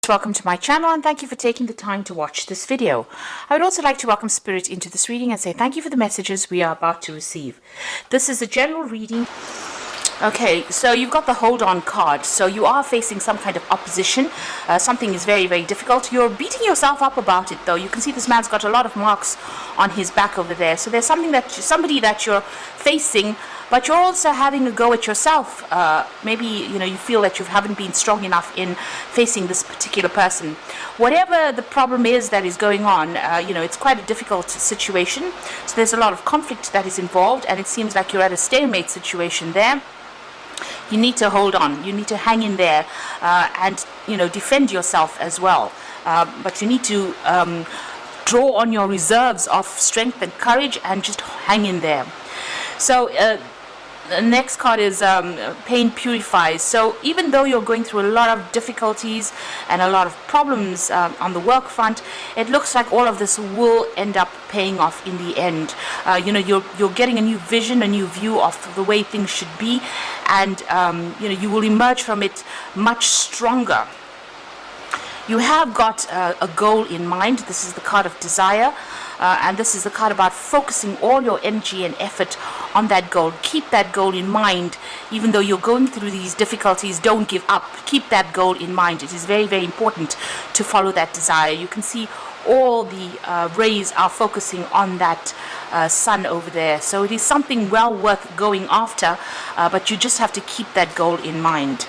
Most welcome to my channel, and thank you for taking the time to watch this video. I would also like to welcome Spirit into this reading and say thank you for the messages we are about to receive. This is a general reading. Okay, so you've got the hold on card. So you are facing some kind of opposition. Something is very, very difficult. You're beating yourself up about it, though. You can see this man's got a lot of marks on his back over there. So there's somebody that you're facing, but you're also having a go at yourself. Maybe you feel that you haven't been strong enough in facing this particular person. Whatever the problem is that is going on, it's quite a difficult situation. So there's a lot of conflict that is involved, and it seems like you're at a stalemate situation there. You need to hold on. You need to hang in there and defend yourself as well. But you need to draw on your reserves of strength and courage and just hang in there. So the next card is Pain Purifies. So even though you're going through a lot of difficulties and a lot of problems on the work front, it looks like all of this will end up paying off in the end. You're getting a new vision, a new view of the way things should be, and you will emerge from it much stronger. You have got a goal in mind. This is the card of desire. And this is the card about focusing all your energy and effort on that goal. Keep that goal in mind. Even though you're going through these difficulties, don't give up. Keep that goal in mind. It is very, very important to follow that desire. You can see all the rays are focusing on that sun over there. So it is something well worth going after, but you just have to keep that goal in mind.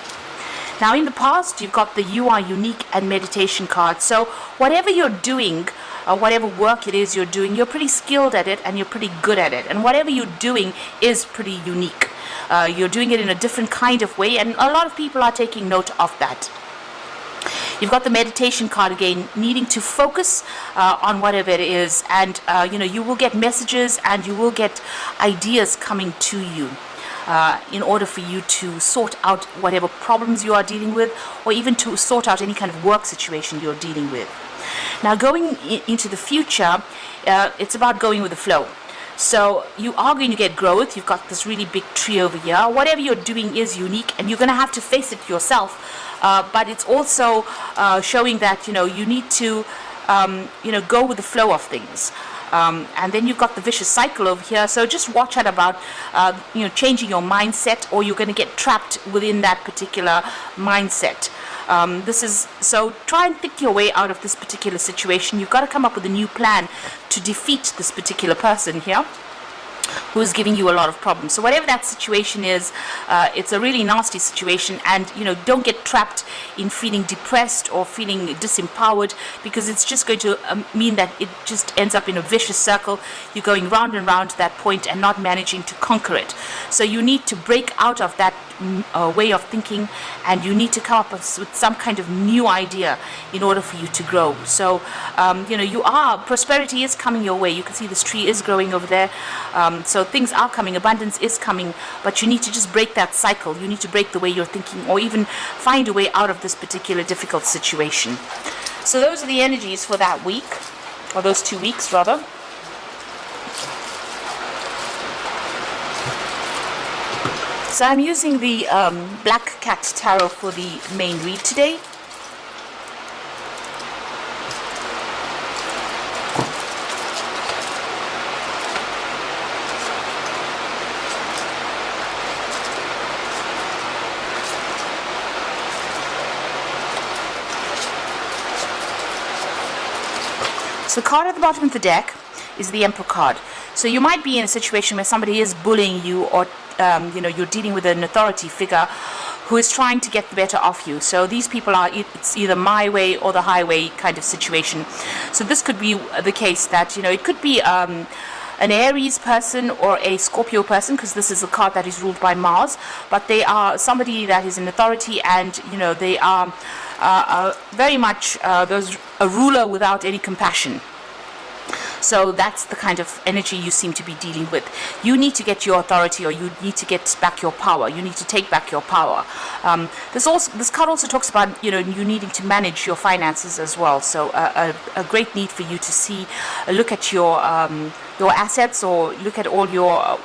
Now, in the past, you've got the You Are Unique and Meditation card. So whatever you're doing, whatever work it is you're doing, you're pretty skilled at it and you're pretty good at it. And whatever you're doing is pretty unique. You're doing it in a different kind of way, and a lot of people are taking note of that. You've got the meditation card again, needing to focus on whatever it is. And, you will get messages and you will get ideas coming to you. In order for you to sort out whatever problems you are dealing with, or even to sort out any kind of work situation you're dealing with. Now, going into the future, it's about going with the flow. So you are going to get growth. You've got this really big tree over here. Whatever you're doing is unique, and you're going to have to face it yourself. But it's also showing that you need to go with the flow of things. And then you've got the vicious cycle over here. So just watch out about changing your mindset, or you're going to get trapped within that particular mindset. So try and think your way out of this particular situation. You've got to come up with a new plan to defeat this particular person here who is giving you a lot of problems. So whatever that situation is, it's a really nasty situation, and don't get trapped in feeling depressed or feeling disempowered, because it's just going to mean that it just ends up in a vicious circle. You're going round and round to that point and not managing to conquer it. So you need to break out of that way of thinking, and you need to come up with some kind of new idea in order for you to grow. So prosperity is coming your way. You can see this tree is growing over there. So things are coming, abundance is coming, but you need to just break that cycle. You need to break the way you're thinking, or even find a way out of this particular difficult situation. So those are the energies for that week, or those 2 weeks rather. So I'm using the Black Cat Tarot for the main read today. So the card at the bottom of the deck is the Emperor card. So you might be in a situation where somebody is bullying you, or you're dealing with an authority figure who is trying to get the better of you. So these people it's either my way or the highway kind of situation. So this could be the case that it could be an Aries person or a Scorpio person, because this is a card that is ruled by Mars, but they are somebody that is in authority, and they are very much a ruler without any compassion. So that's the kind of energy you seem to be dealing with. You need to get your authority, or you need to get back your power. You need to take back your power. This card also talks about you needing to manage your finances as well. So a great need for you to look at your assets, or look at all your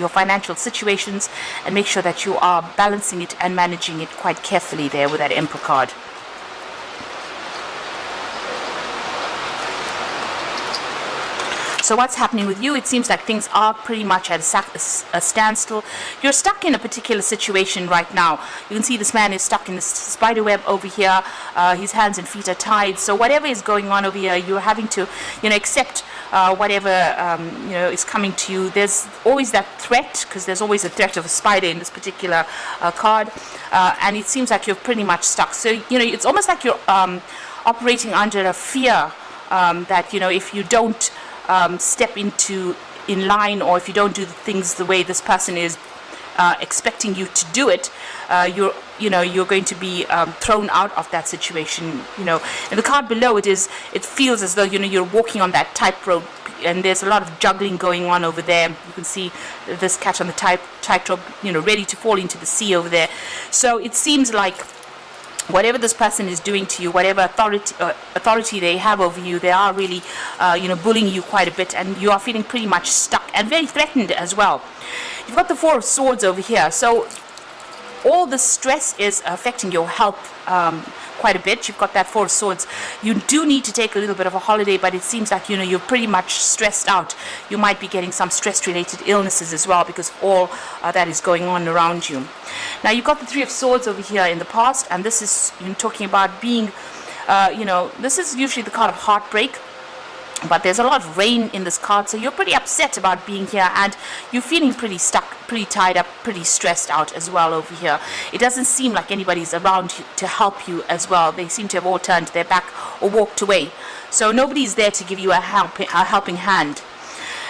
financial situations, and make sure that you are balancing it and managing it quite carefully there with that Emperor card. So what's happening with you? It seems like things are pretty much at a standstill. You're stuck in a particular situation right now. You can see this man is stuck in this spider web over here. His hands and feet are tied. So whatever is going on over here, you're having to, accept whatever is coming to you. There's always that threat, because there's always a threat of a spider in this particular card, and it seems like you're pretty much stuck. So it's almost like you're operating under a fear that if you don't step in line, or if you don't do the things the way this person is expecting you to do it, you're going to be thrown out of that situation. In the card below, it feels as though you're walking on that tightrope, and there's a lot of juggling going on over there. You can see this cat on the tightrope, ready to fall into the sea over there. So it seems like whatever this person is doing to you, whatever authority they have over you, they are really, bullying you quite a bit, and you are feeling pretty much stuck and very threatened as well. You've got the Four of Swords over here, so all the stress is affecting your health quite a bit. You've got that Four of Swords. You do need to take a little bit of a holiday, but it seems like you're pretty much stressed out. You might be getting some stress-related illnesses as well, because all that is going on around you. Now you've got the Three of Swords over here in the past, and this is talking about being, this is usually the card of heartbreak. But there's a lot of rain in this card, so you're pretty upset about being here, and you're feeling pretty stuck, pretty tied up, pretty stressed out as well over here. It doesn't seem like anybody's around you to help you as well. They seem to have all turned their back or walked away. So nobody's there to give you a helping hand.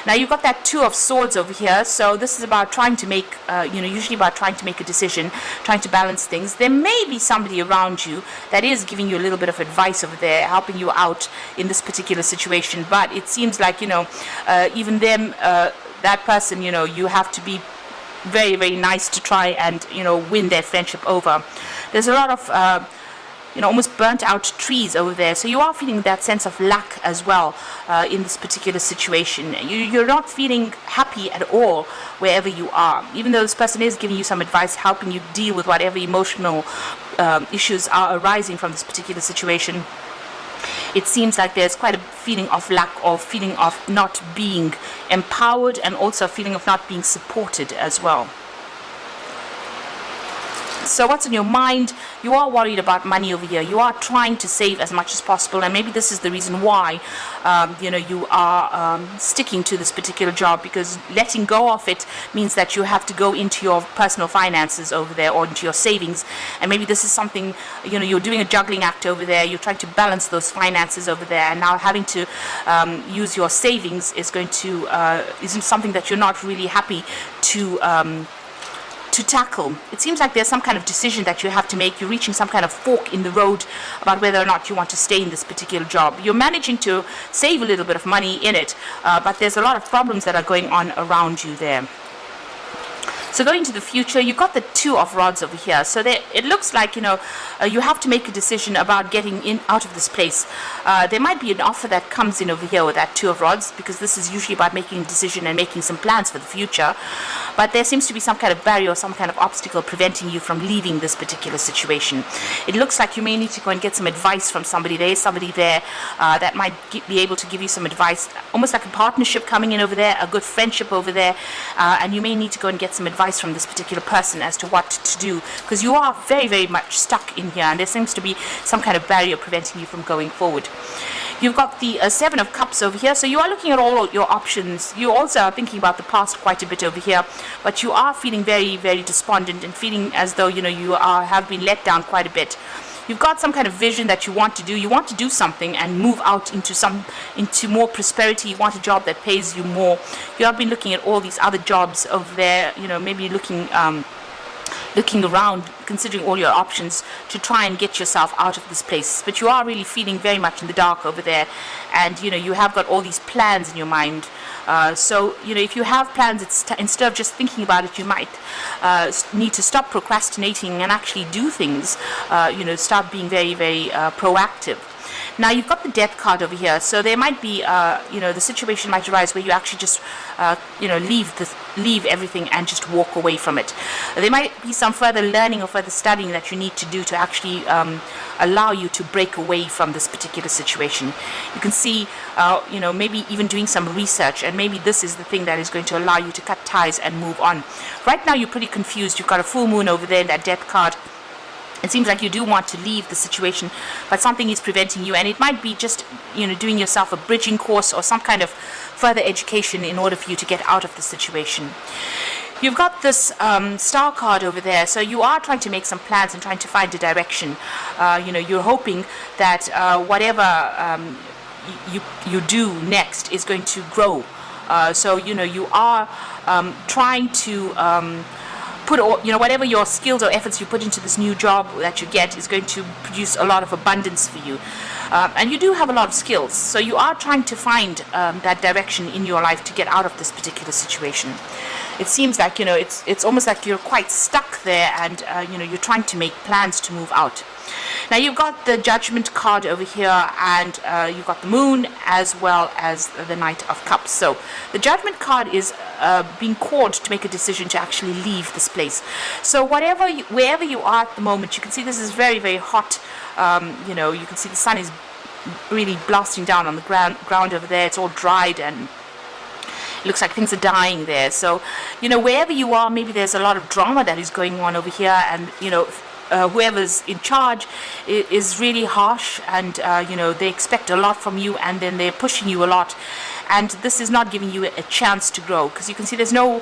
Now you've got that Two of Swords over here, so this is about trying to make, usually about trying to make a decision, trying to balance things. There may be somebody around you that is giving you a little bit of advice over there, helping you out in this particular situation, but it seems like, even them, that person, you have to be very, very nice to try and, win their friendship over. There's a lot of almost burnt out trees over there, so you are feeling that sense of lack as well in this particular situation. You're not feeling happy at all wherever you are, even though this person is giving you some advice, helping you deal with whatever emotional issues are arising from this particular situation. It seems like there's quite a feeling of lack, or feeling of not being empowered, and also a feeling of not being supported as well. So what's in your mind? You are worried about money over here. You are trying to save as much as possible, and maybe this is the reason why you are sticking to this particular job, because letting go of it means that you have to go into your personal finances over there, or into your savings, and maybe this is something, you're doing a juggling act over there. You're trying to balance those finances over there, and now having to use your savings is isn't something that you're not really happy to tackle. It seems like there's some kind of decision that you have to make. You're reaching some kind of fork in the road about whether or not you want to stay in this particular job. You're managing to save a little bit of money in it, but there's a lot of problems that are going on around you there. So going to the future, you've got the Two of Rods over here. So it looks like, you have to make a decision about getting out of this place. There might be an offer that comes in over here with that Two of Rods, because this is usually about making a decision and making some plans for the future. But there seems to be some kind of barrier or some kind of obstacle preventing you from leaving this particular situation. It looks like you may need to go and get some advice from somebody. There is somebody there that might be able to give you some advice, almost like a partnership coming in over there, a good friendship over there, and you may need to go and get some advice from this particular person as to what to do, because you are very, very much stuck in here, and there seems to be some kind of barrier preventing you from going forward. You've got the Seven of Cups over here, so you are looking at all your options. You also are thinking about the past quite a bit over here, but you are feeling very, very despondent and feeling as though you have been let down quite a bit. You've got some kind of vision that you want to do. You want to do something and move out into more prosperity. You want a job that pays you more. You have been looking at all these other jobs over there, maybe looking around, considering all your options to try and get yourself out of this place. But you are really feeling very much in the dark over there, and you have got all these plans in your mind. So if you have plans, instead of just thinking about it, you might need to stop procrastinating and actually do things. Start being very, very proactive. Now you've got the death card over here, so there might be, the situation might arise where you actually just, leave everything and just walk away from it. There might be some further learning or further studying that you need to do to actually allow you to break away from this particular situation. You can see, maybe even doing some research, and maybe this is the thing that is going to allow you to cut ties and move on. Right now you're pretty confused. You've got a full moon over there in that death card. It seems like you do want to leave the situation, but something is preventing you, and it might be just, doing yourself a bridging course or some kind of further education in order for you to get out of the situation. You've got this star card over there, so you are trying to make some plans and trying to find a direction. You're hoping that whatever you do next is going to grow. So you are trying to put all, whatever your skills or efforts you put into this new job that you get is going to produce a lot of abundance for you. And you do have a lot of skills, so you are trying to find that direction in your life to get out of this particular situation. It seems like, it's almost like you're quite stuck there, and, you're trying to make plans to move out. Now you've got the Judgment card over here, and you've got the Moon as well as the Knight of Cups. So the Judgment card is being called to make a decision to actually leave this place. So wherever you are at the moment, you can see this is very, very hot. You can see the sun is really blasting down on the ground over there. It's all dried, and it looks like things are dying there. So, wherever you are, maybe there's a lot of drama that is going on over here, and, whoever's in charge is really harsh, and, they expect a lot from you, and then they're pushing you a lot. And this is not giving you a chance to grow, because you can see there's no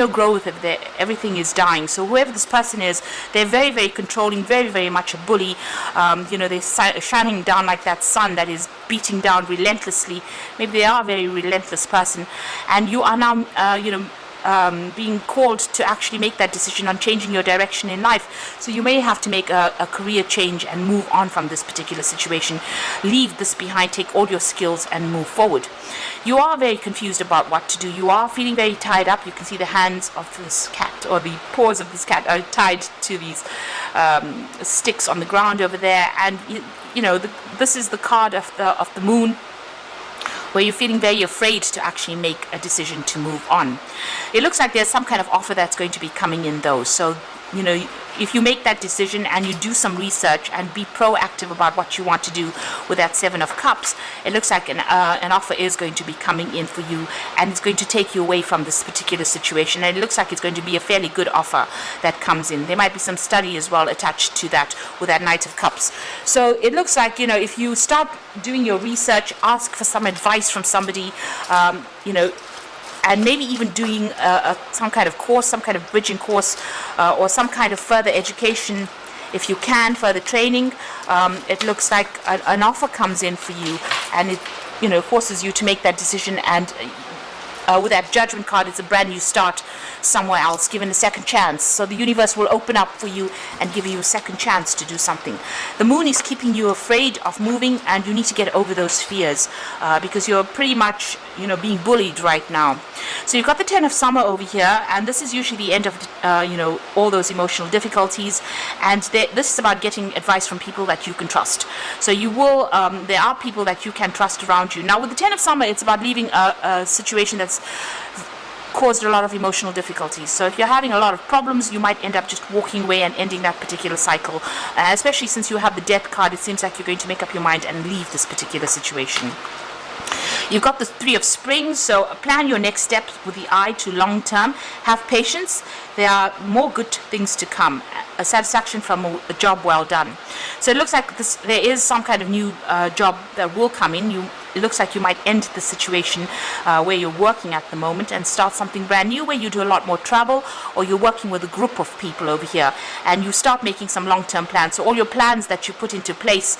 growth over there. Everything is dying. So whoever this person is, they're very, very controlling, very, very much a bully. They're shining down like that sun that is beating down relentlessly. Maybe they are a very relentless person, and you are now, being called to actually make that decision on changing your direction in life. So you may have to make a career change and move on from this particular situation. Leave this behind, take all your skills and move forward. You are very confused about what to do. You are feeling very tied up. You can see the hands of this cat, or the paws of this cat, are tied to these sticks on the ground over there. And this is the card of the Moon, where you're feeling very afraid to actually make a decision to move on. It looks like there's some kind of offer that's going to be coming in though. So, if you make that decision and you do some research and be proactive about what you want to do with that Seven of Cups, it looks like an offer is going to be coming in for you, and it's going to take you away from this particular situation. And it looks like it's going to be a fairly good offer that comes in. There might be some study as well attached to that with that Knight of Cups. So it looks like, if you start doing your research, ask for some advice from somebody, and maybe even doing some kind of course, some kind of bridging course, or some kind of further education, if you can, further training. It looks like an offer comes in for you, and it forces you to make that decision. And with that Judgment card, it's a brand new start somewhere else, given a second chance. So the universe will open up for you and give you a second chance to do something. The Moon is keeping you afraid of moving, and you need to get over those fears, because you're pretty much, being bullied right now. So you've got the Ten of Summer over here, and this is usually the end of, all those emotional difficulties. And this is about getting advice from people that you can trust. So you will, there are people that you can trust around you. Now with the Ten of Summer, it's about leaving a situation that's caused a lot of emotional difficulties. So if you're having a lot of problems, you might end up just walking away and ending that particular cycle. Especially since you have the Death card, it seems like you're going to make up your mind and leave this particular situation. You've got the Three of Spring, so plan your next steps with the eye to long term. Have patience. There are more good things to come. A satisfaction from a job well done. So it looks like there is some kind of new job that will come in. It looks like you might end the situation where you're working at the moment and start something brand new where you do a lot more travel, or you're working with a group of people over here and you start making some long-term plans. So all your plans that you put into place,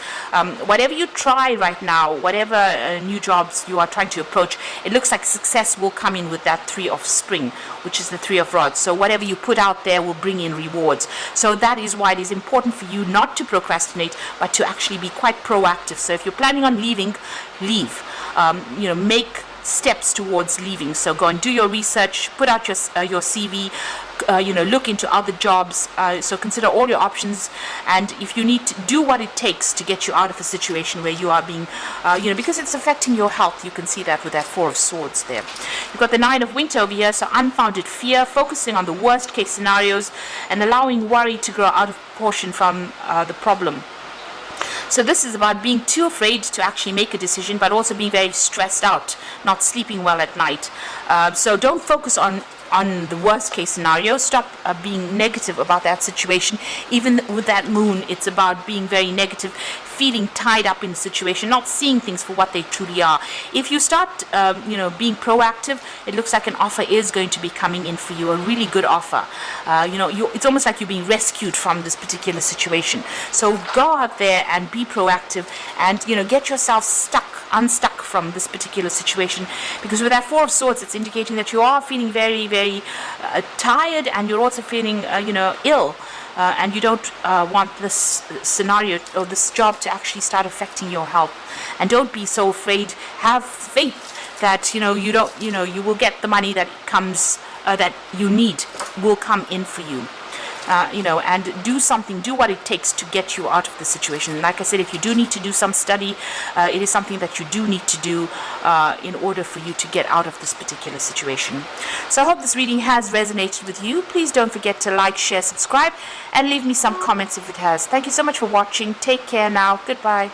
whatever you try right now, whatever new jobs you are trying to approach, it looks like success will come in with that Three of Spring, which is the Three of Rods. So whatever you put out there will bring in rewards. So that is why it is important for you not to procrastinate, but to actually be quite proactive. So if you're planning on leaving, leave. Make steps towards leaving. So go and do your research, put out your CV, look into other jobs. So consider all your options, and if you need to do what it takes to get you out of a situation where you are being, because it's affecting your health. You can see that with that Four of Swords there. You've got the Nine of Winter over here, so unfounded fear, focusing on the worst case scenarios and allowing worry to grow out of proportion from the problem. So this is about being too afraid to actually make a decision, but also being very stressed out, not sleeping well at night. So don't focus on the worst case scenario. Stop being negative about that situation. Even with that moon, it's about being very negative, feeling tied up in the situation, not seeing things for what they truly are. If you start being proactive, it looks like an offer is going to be coming in for you, a really good offer. It's almost like you're being rescued from this particular situation. So go out there and be proactive, and get yourself unstuck from this particular situation, because with that Four of Swords, it's indicating that you are feeling very, very tired, and you're also feeling ill, and you don't want this scenario or this job to actually start affecting your health. And don't be so afraid. Have faith that you will get the money that comes that you need will come in for you. And do what it takes to get you out of the situation. Like I said, if you do need to do some study, it is something that you do need to do in order for you to get out of this particular situation. So I hope this reading has resonated with you. Please don't forget to like, share, subscribe, and leave me some comments if it has. Thank you so much for watching. Take care now. Goodbye.